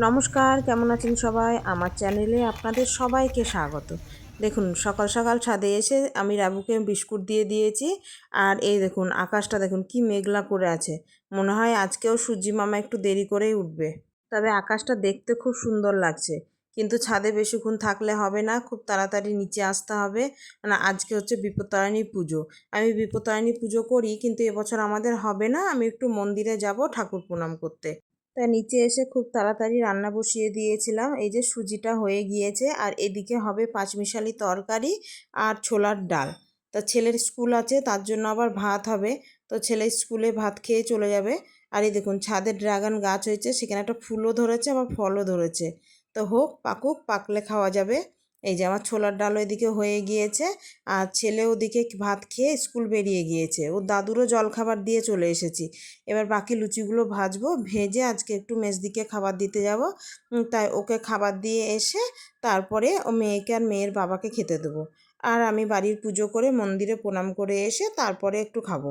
নমস্কার, কেমন আছেন সবাই? আমার চ্যানেলে আপনাদের সবাইকে স্বাগত। দেখুন সকাল সকাল ছাদে এসে আমি রাবুকে বিস্কুট দিয়ে দিয়েছি। আর এই দেখুন আকাশটা দেখুন কি মেঘলা করে আছে। মনে হয় আজকেও সূর্যি মামা একটু দেরি করেই উঠবে। তবে আকাশটা দেখতে খুব সুন্দর লাগছে। কিন্তু ছাদে বেশিক্ষণ থাকলে হবে না, খুব তাড়াতাড়ি নিচে আসতে হবে। মানে আজকে হচ্ছে বিপত্তারিণী পুজো। আমি বিপত্তারিণী পুজো করি, কিন্তু এবছর আমাদের হবে না। আমি একটু মন্দিরে যাব ঠাকুর প্রণাম করতে। তাই নিচে এসে খুব তাড়াতাড়ি রান্না বসিয়ে দিয়েছিলাম। এই যে সুজিটা হয়ে গিয়েছে, আর এদিকে হবে পাঁচমিশালি তরকারি আর ছোলার ডাল। তা ছেলের স্কুল আছে, তার জন্য আবার ভাত হবে। তো ছেলে স্কুলে ভাত খেয়ে চলে যাবে। আর এই দেখুন ছাদে ড্রাগন গাছ হয়েছে, সেখানে একটা ফুলও ধরেছে আবার ফলও ধরেছে। তো হোক, পাকুক, পাকলে খাওয়া যাবে। এই যে আমার ছোলার ডাল ওইদিকে হয়ে গিয়েছে। আর ছেলে ওদিকে ভাত খেয়ে স্কুল বেরিয়ে গিয়েছে, ওর দাদুরও জলখাবার দিয়ে চলে এসেছি। এবার বাকি লুচিগুলো ভাজবো, ভেজে আজকে একটু মেজদিকে খাবার দিতে যাব। তাই ওকে খাবার দিয়ে এসে তারপরে ও মেয়েকে আর মেয়ের বাবাকে খেতে দেবো। আর আমি বাড়ির পুজো করে মন্দিরে প্রণাম করে এসে তারপরে একটু খাবো।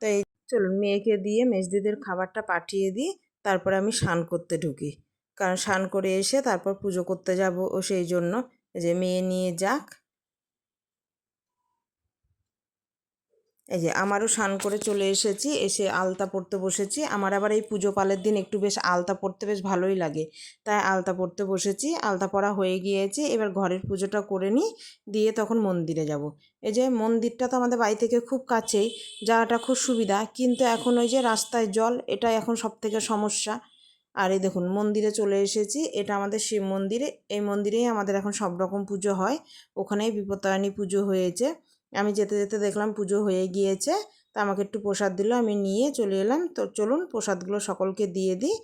তো এই চলুন মেয়েকে দিয়ে মেজদিদের খাবারটা পাঠিয়ে দিই, তারপরে আমি স্নান করতে ঢুকি। কারণ স্নান করে এসে তারপর পুজো করতে যাব, ও সেই জন্য যে মেয়ে নিয়ে যাক। এই যে আমারও স্নান করে চলে এসেছি, এসে আলতা পরতে বসেছি। আমার আবার এই পুজো পালের দিন একটু বেশ আলতা পরতে বেশ ভালোই লাগে, তাই আলতা পরতে বসেছি। আলতা পরা হয়ে গিয়েছে, এবার ঘরের পুজোটা করে নিই, দিয়ে তখন মন্দিরে যাব। এই যে মন্দিরটা তো আমাদের বাড়ি থেকে খুব কাছেই, যাওয়াটা খুব সুবিধা, কিন্তু এখন ওই যে রাস্তায় জল, এটা এখন সবথেকে সমস্যা। আর এই দেখুন মন্দিরে চলে এসেছি, এটা আমাদের শিব মন্দিরে। এই মন্দিরেই আমাদের এখন সব রকম পুজো হয়। ওখানেই বিপত্তারিণী পুজো হয়েছে। আমি যেতে যেতে দেখলাম পুজো হয়ে গিয়েছে, তা আমাকে একটু প্রসাদ দিল, আমি নিয়ে চলে এলাম। তো চলুন প্রসাদগুলো সকলকে দিয়ে দিই,